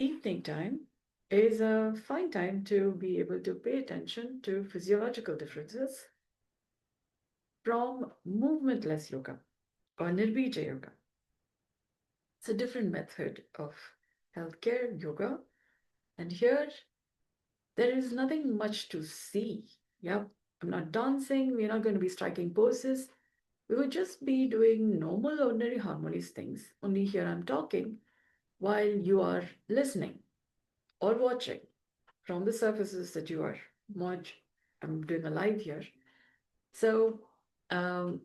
evening time is a fine time to be able to pay attention to physiological differences from movementless yoga or nirbija yoga. It's a different method of healthcare yoga, and here there is nothing much to see. Yep, I'm not dancing, we're not going to be striking poses. We would just be doing normal, ordinary, harmonious things. Only here I'm talking while you are listening or watching from the surfaces that you are. Moj, I'm doing a live here. So, um,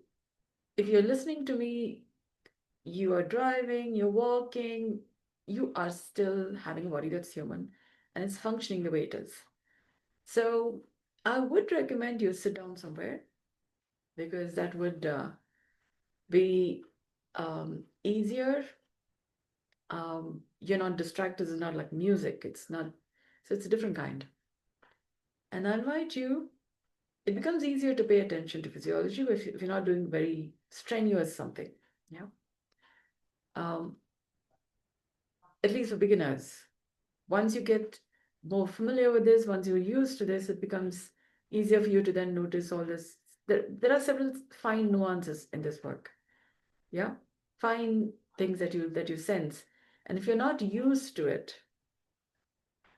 if you're listening to me, you are driving, you're walking, you are still having a body that's human and it's functioning the way it is. So, I would recommend you sit down somewhere because that would be easier. You're not distracted, it's not like music, it's not, so it's a different kind. And I invite you, it becomes easier to pay attention to physiology if you're not doing very strenuous something. Yeah. Um, at least for beginners. Once you get more familiar with this, once you're used to this, it becomes easier for you to then notice all this. There are several fine nuances in this work. Yeah. Fine things that you sense. And if you're not used to it,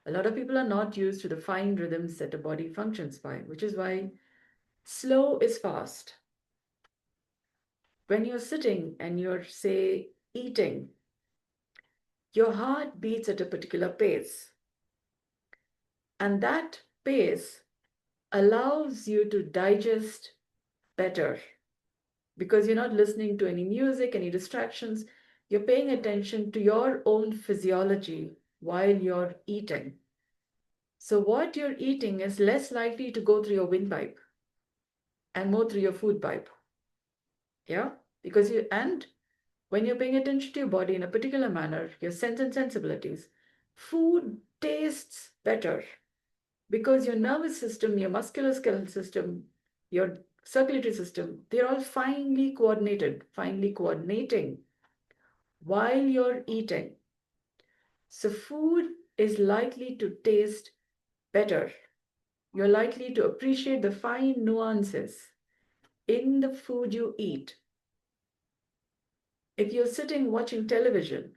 a lot of people are not used to the fine rhythms that a body functions by, which is why slow is fast. When you're sitting and you're, say, eating, your heart beats at a particular pace. And that pace allows you to digest better because you're not listening to any music, any distractions. You're paying attention to your own physiology while you're eating. So, what you're eating is less likely to go through your windpipe and more through your food pipe. Yeah? Because and when you're paying attention to your body in a particular manner, your sense and sensibilities, food tastes better because your nervous system, your musculoskeletal system, your circulatory system, they're all finely coordinated, finely coordinating while you're eating. So food is likely to taste better. You're likely to appreciate the fine nuances in the food you eat. If you're sitting watching television,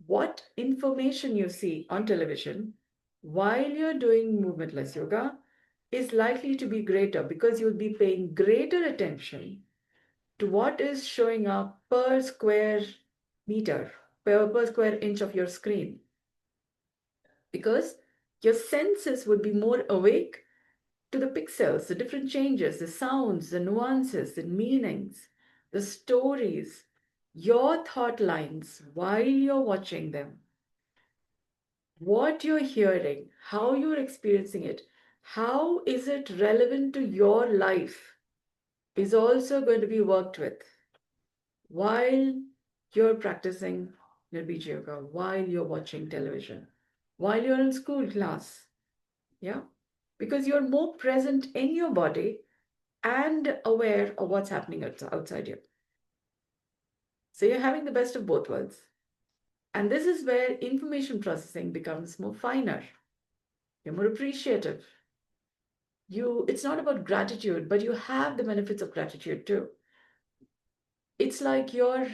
what information you see on television while you're doing movementless yoga is likely to be greater because you'll be paying greater attention to what is showing up per square meter, per square inch of your screen. Because your senses would be more awake to the pixels, the different changes, the sounds, the nuances, the meanings, the stories, your thought lines while you're watching them. What you're hearing, how you're experiencing it, how is it relevant to your life is also going to be worked with while you're practicing Nirbija Yoga, while you're watching television, while you're in school class. Yeah. Because you're more present in your body and aware of what's happening outside you. So you're having the best of both worlds. And this is where information processing becomes more finer. You're more appreciative. It's not about gratitude, but you have the benefits of gratitude too. It's like you're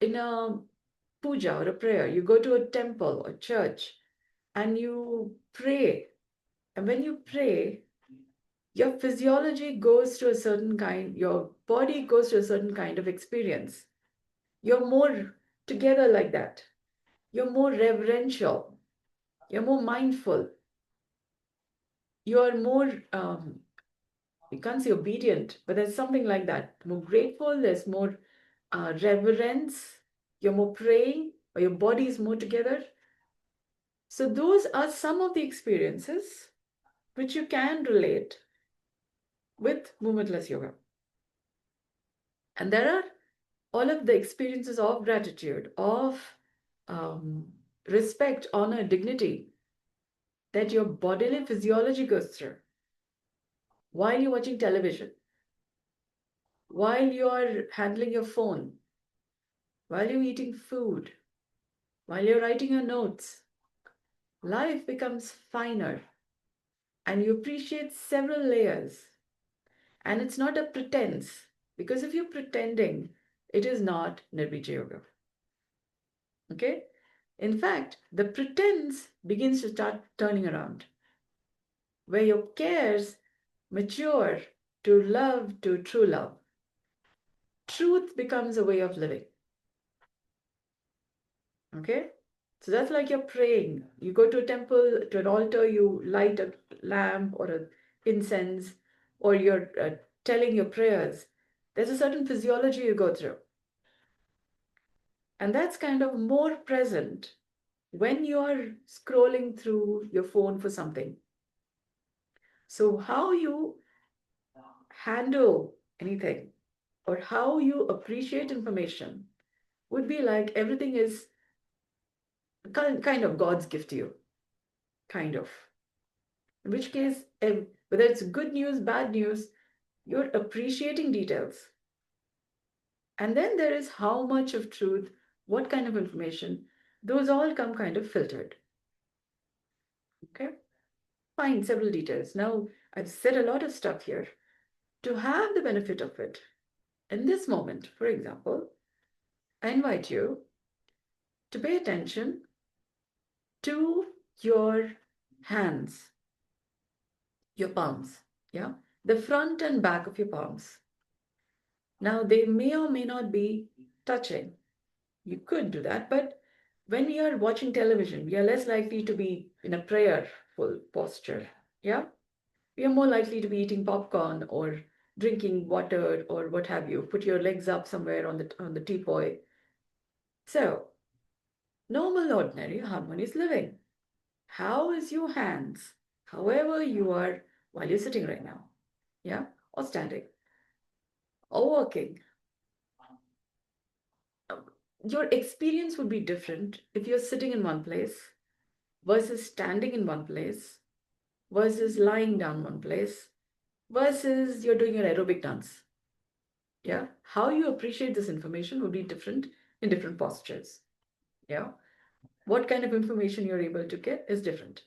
in a puja or a prayer. You go to a temple or church and you pray. And when you pray, your physiology goes to a certain kind, your body goes to a certain kind of experience. You're more together like that. You're more reverential. You're more mindful. You're more, you can't say obedient, but there's something like that. More grateful, there's more reverence. You're more praying, or your body is more together. So, those are some of the experiences which you can relate with movementless yoga. And there are all of the experiences of gratitude, of um, respect, honor, dignity that your bodily physiology goes through while you're watching television, while you're handling your phone, while you're eating food, while you're writing your notes. life becomes finer and you appreciate several layers. And it's not a pretense, because if you're pretending, it is not Nirvijay Yoga. Okay? In fact, the pretense begins to start turning around, where your cares mature to love, to true love. Truth becomes a way of living. Okay? So that's like you're praying. You go to a temple, to an altar, you light a lamp or an incense, or you're telling your prayers. There's a certain physiology you go through. And that's kind of more present when you're scrolling through your phone for something. So, how you handle anything or how you appreciate information would be like everything is kind of God's gift to you, kind of. In which case, whether it's good news, bad news, you're appreciating details. And then there is how much of truth, what kind of information, those all come kind of filtered. Okay? Fine, several details. Now, I've said a lot of stuff here. To have the benefit of it, in this moment, for example, I invite you to pay attention to your hands, your palms, yeah? The front and back of your palms. Now, they may or may not be touching. You could do that, but when we are watching television, we are less likely to be in a prayerful posture, yeah? We are more likely to be eating popcorn or drinking water or what have you. Put your legs up somewhere on the teapot. So, normal, ordinary, harmonious living. How is your hands, however you are while you're sitting right now, yeah, or standing, or working? Your experience would be different if you're sitting in one place versus standing in one place versus lying down one place versus you're doing your aerobic dance. Yeah, how you appreciate this information would be different in different postures. Yeah, what kind of information you're able to get is different.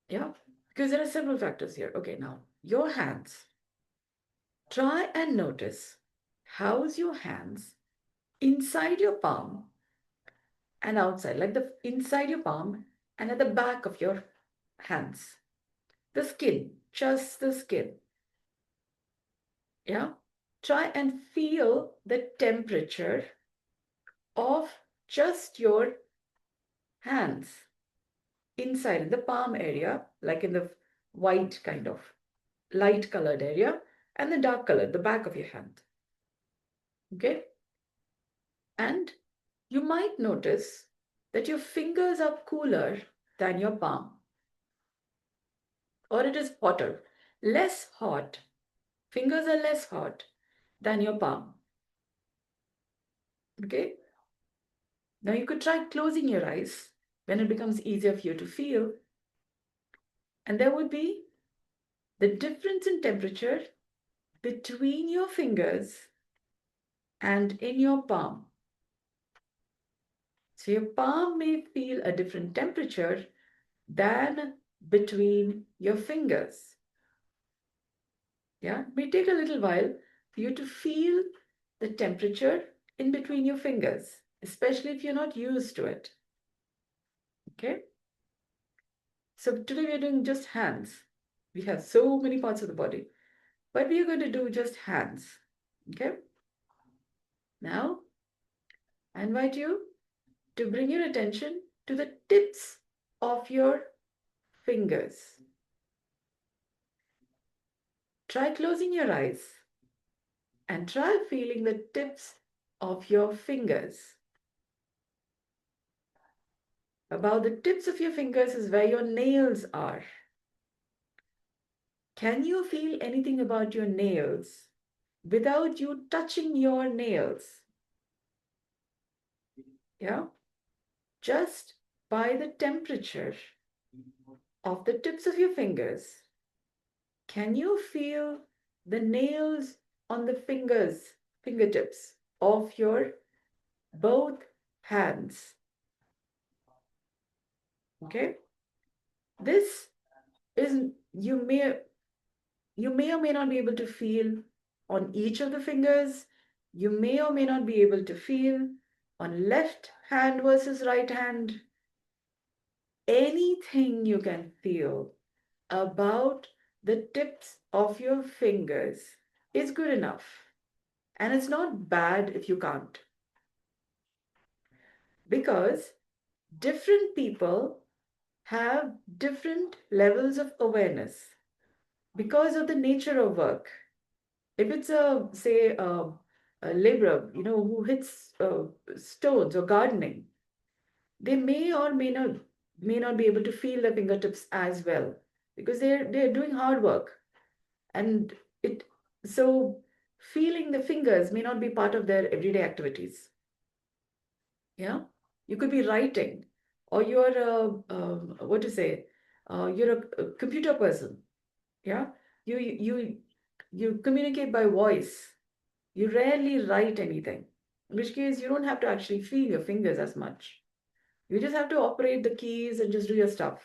Yeah, because there are several factors here. Okay, now your hands. Try and notice how's your hands inside your palm and outside, like the inside your palm and at the back of your hands. The skin, just the skin. Yeah. Try and feel the temperature of just your hands inside in the palm area, like in the white kind of light colored area, and the dark color, the back of your hand. Okay. And you might notice that your fingers are cooler than your palm, or it is hotter, less hot. Fingers are less hot than your palm. Okay. Now you could try closing your eyes when it becomes easier for you to feel. And there would be the difference in temperature between your fingers and in your palm. So your palm may feel a different temperature than between your fingers. Yeah, it may take a little while for you to feel the temperature in between your fingers, especially if you're not used to it. Okay? So today we're doing just hands. We have so many parts of the body, but we are going to do just hands. Okay? Now, I invite you to bring your attention to the tips of your fingers. Try closing your eyes and try feeling the tips of your fingers. About the tips of your fingers is where your nails are. Can you feel anything about your nails without you touching your nails? Yeah? Just by the temperature of the tips of your fingers, can you feel the nails on the fingertips of your both hands? Okay, this is you may or may not be able to feel on each of the fingers. You may or may not be able to feel on left hand versus right hand. Anything you can feel about the tips of your fingers is good enough. And it's not bad if you can't. Because different people have different levels of awareness because of the nature of work. If it's a laborer, who hits stones or gardening, they may not be able to feel their fingertips as well because they're doing hard work, and it so feeling the fingers may not be part of their everyday activities. Yeah, you could be writing, or you're what to say, you're a computer person. Yeah, you communicate by voice. You rarely write anything, in which case you don't have to actually feel your fingers as much. You just have to operate the keys and just do your stuff.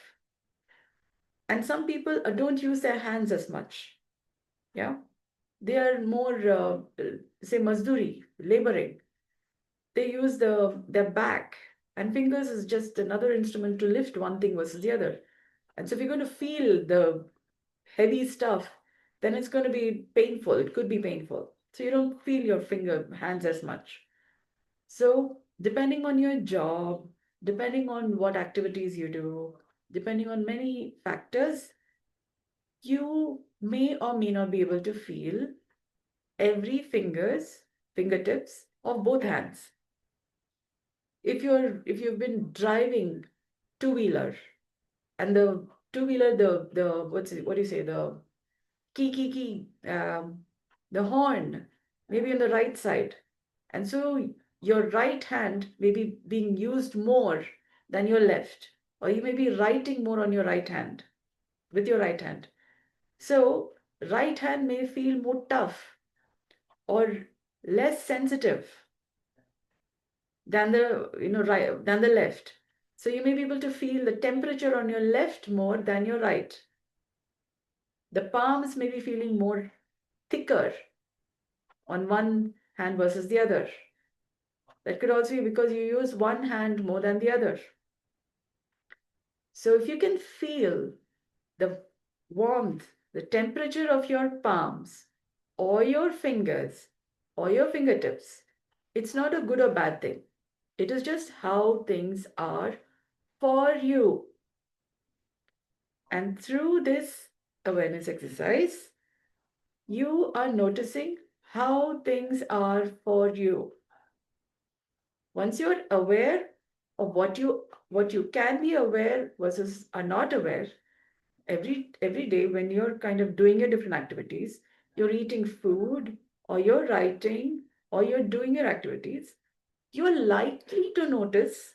And some people don't use their hands as much. Yeah, they are more say mazduri, laboring. They use their back, and fingers is just another instrument to lift one thing versus the other. And so if you're going to feel the heavy stuff, then it's going to be painful. It could be painful. So you don't feel your hands as much. So depending on your job, depending on what activities you do, depending on many factors, you may or may not be able to feel every fingertips of both hands. If you've been driving two-wheeler, and the two-wheeler, the what do you say, the key, the horn maybe on the right side, and so your right hand may be being used more than your left, or you may be writing more on your right hand with your right hand. So right hand may feel more tough or less sensitive than the right than the left. So you may be able to feel the temperature on your left more than your right. The palms may be feeling more thicker on one hand versus the other. That could also be because you use one hand more than the other. So if you can feel the warmth, the temperature of your palms or your fingers or your fingertips, it's not a good or bad thing. It is just how things are for you. And through this awareness exercise, you are noticing how things are for you. Once you're aware of what you can be aware versus are not aware, every day when you're kind of doing your different activities, you're eating food or you're writing or you're doing your activities, you're likely to notice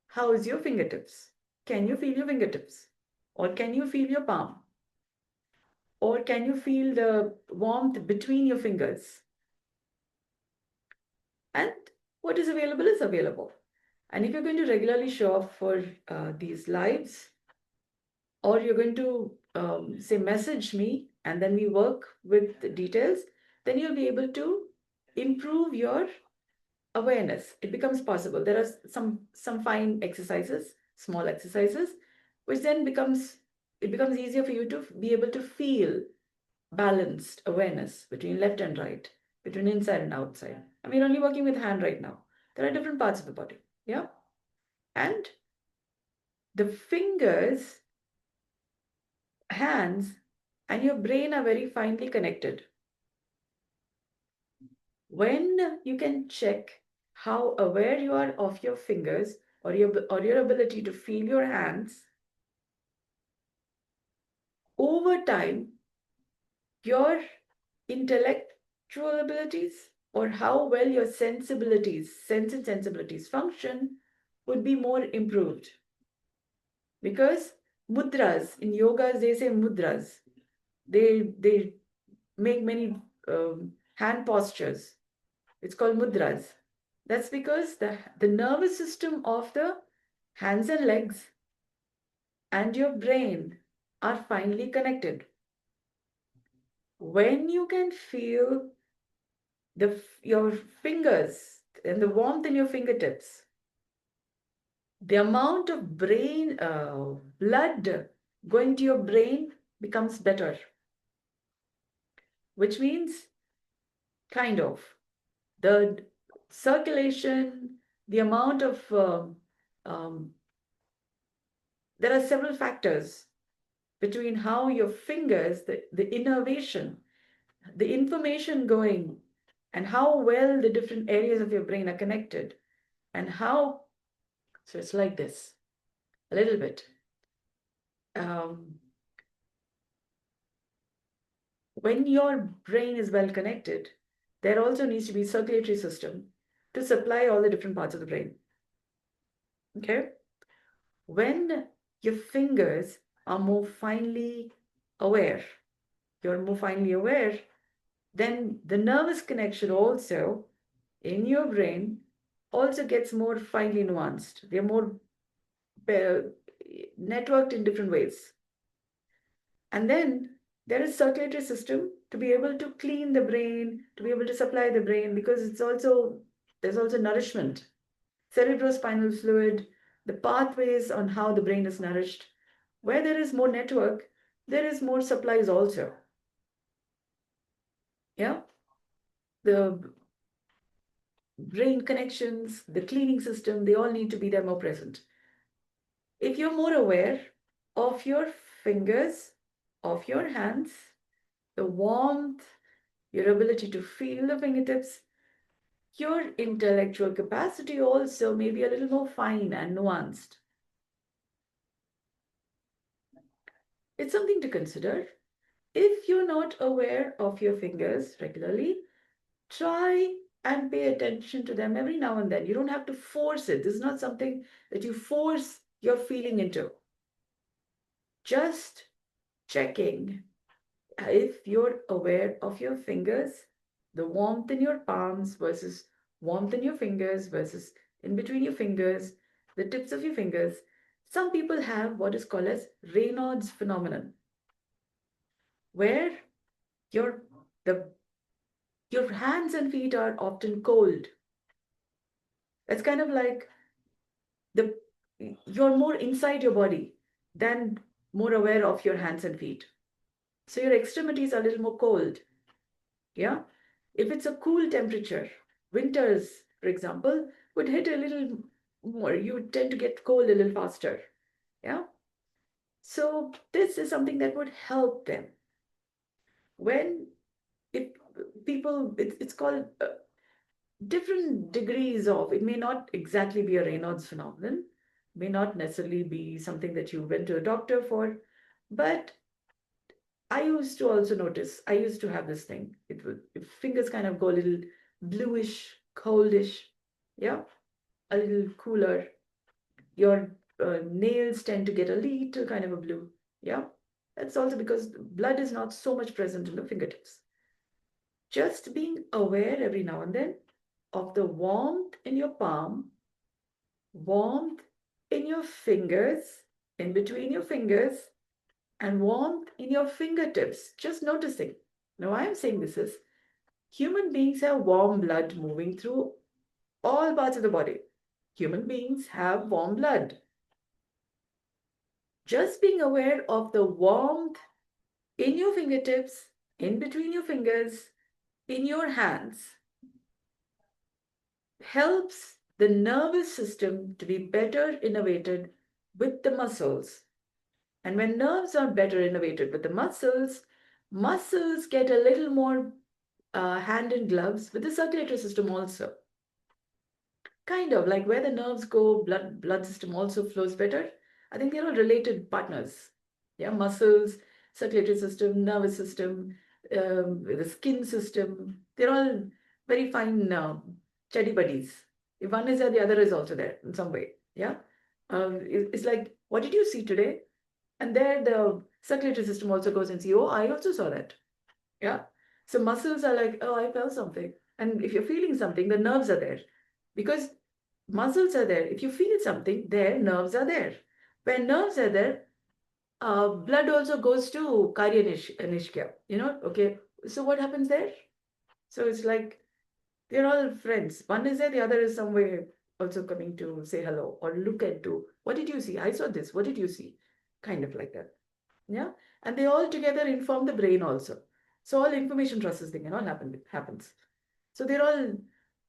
how is your fingertips. Can you feel your fingertips? Or can you feel your palm? Or can you feel the warmth between your fingers? And what is available is available. And if you're going to regularly show up for these lives, or you're going to say message me and then we work with the details, then you'll be able to improve your awareness. It becomes possible. There are some fine exercises, small exercises, which then becomes easier for you to be able to feel balanced awareness between left and right, between inside and outside. And we're only working with hand right now. There are different parts of the body. Yeah. And the fingers, hands, and your brain are very finely connected. When you can check how aware you are of your fingers or your ability to feel your hands, over time, your intellectual abilities or how well your sense and sensibilities function would be more improved. Because mudras, in yogas, they say mudras. They make many hand postures. It's called mudras. That's because the nervous system of the hands and legs and your brain are finely connected. When you can feel your fingers and the warmth in your fingertips, the amount of brain blood going to your brain becomes better, which means kind of the circulation, the amount of um, there are several factors between how your fingers, the innervation, the information going, and how well the different areas of your brain are connected, and how, so it's like this, a little bit. When your brain is well connected, there also needs to be a circulatory system to supply all the different parts of the brain. Okay? When your fingers are more finely aware, you're more finely aware, then the nervous connection also in your brain also gets more finely nuanced. They're more networked in different ways. And then there is circulatory system to be able to clean the brain, to be able to supply the brain, because there's also nourishment. Cerebrospinal fluid, the pathways on how the brain is nourished. Where there is more network, there is more supplies also. Yeah? The brain connections, the cleaning system, they all need to be there more present. If you're more aware of your fingers, of your hands, the warmth, your ability to feel the fingertips, your intellectual capacity also may be a little more fine and nuanced. It's something to consider. If you're not aware of your fingers regularly, try and pay attention to them every now and then. You don't have to force it. This is not something that you force your feeling into. Just checking if you're aware of your fingers, the warmth in your palms versus warmth in your fingers versus in between your fingers, the tips of your fingers. Some people have what is called as Raynaud's phenomenon, where your the your hands and feet are often cold. It's kind of like the you're more inside your body than more aware of your hands and feet. So your extremities are a little more cold. Yeah. If it's a cool temperature, winters, for example, would hit a little more. You would tend to get cold a little faster. Yeah. So this is something that would help them. When it it's called different degrees of, it may not exactly be a Raynaud's phenomenon, may not necessarily be something that you went to a doctor for, but I used to also notice, I used to have this thing. It would, fingers kind of go a little bluish, coldish, yeah, a little cooler. Your nails tend to get a little kind of a blue, yeah. That's also because blood is not so much present in the fingertips. Just being aware every now and then of the warmth in your palm, warmth in your fingers, in between your fingers, and warmth in your fingertips. Just noticing. Now, I'm saying this is human beings have warm blood moving through all parts of the body. Human beings have warm blood. Just being aware of the warmth in your fingertips, in between your fingers, in your hands, helps the nervous system to be better innervated with the muscles. And when nerves are better innervated with the muscles, muscles get a little more hand in gloves with the circulatory system also. Kind of like where the nerves go, blood system also flows better. I think they're all related partners. Yeah, muscles, circulatory system, nervous system, the skin system. They're all very fine chatty buddies. If one is there, the other is also there in some way. Yeah, it's like, what did you see today? And there the circulatory system also goes and see, oh, I also saw that. Yeah. So muscles are like, oh, I felt something. And if you're feeling something, the nerves are there. Because muscles are there. If you feel something, there, nerves are there. When nerves are there, Blood also goes to Karya Nishkya, okay. So what happens there? So it's like they're all friends. One is there, the other is somewhere also coming to say hello or look into what did you see? I saw this. What did you see? Kind of like that. Yeah. And they all together inform the brain also. So all information processing and all happens. So they're all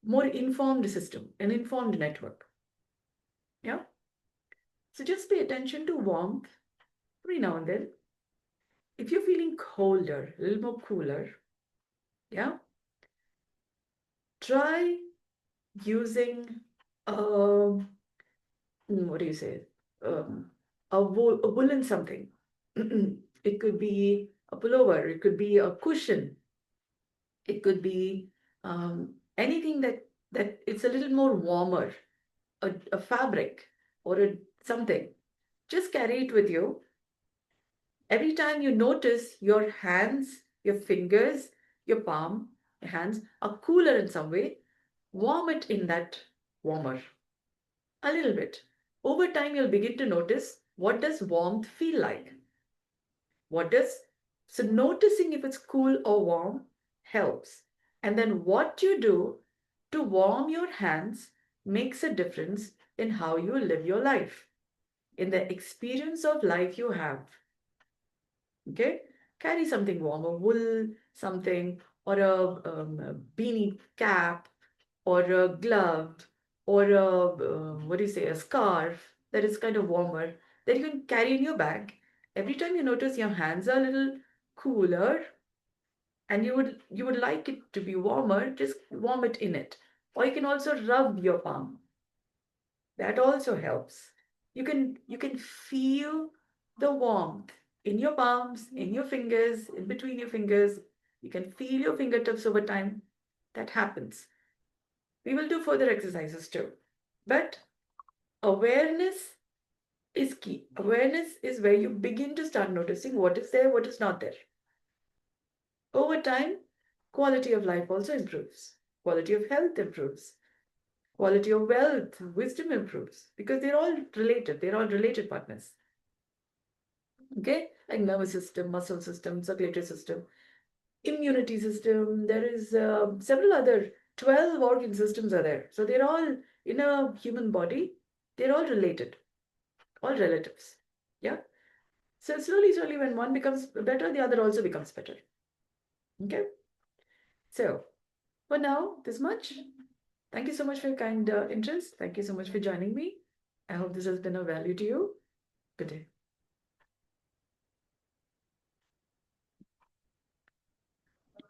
more informed system, an informed network. Yeah. So just pay attention to warmth every now and then. If you're feeling colder, a little more cooler, yeah, try using what do you say? Um, a woolen something. It could be a pullover, it could be a cushion, it could be anything that it's a little more warmer, a fabric or something. Just carry it with you. Every time you notice your hands, your fingers, your palm, your hands are cooler in some way, warm it in that warmer a little bit. Over time, you'll begin to notice what does warmth feel like. What does so noticing if it's cool or warm helps. And then what you do to warm your hands makes a difference in how you live your life, in the experience of life you have. Okay? Carry something warm, a wool, something, or a beanie cap, or a glove, or what do you say, a scarf that is kind of warmer that you can carry in your bag. Every time you notice your hands are a little cooler and you would like it to be warmer, just warm it in it. Or you can also rub your palm. That also helps. You can feel the warmth in your palms, in your fingers, in between your fingers. You can feel your fingertips over time. That happens. We will do further exercises too. But awareness is key. Awareness is where you begin to start noticing what is there, what is not there. Over time, quality of life also improves. Quality of health improves. Quality of wealth, wisdom improves because they're all related. They're all related partners. Okay, like nervous system, muscle system, circulatory system, immunity system. There is several other 12 organ systems are there. So they're all in a human body. They're all related, all relatives. Yeah. So slowly, slowly, when one becomes better, the other also becomes better. Okay. So for now, this much. Thank you so much for your kind interest. Thank you so much for joining me. I hope this has been of value to you. Good day.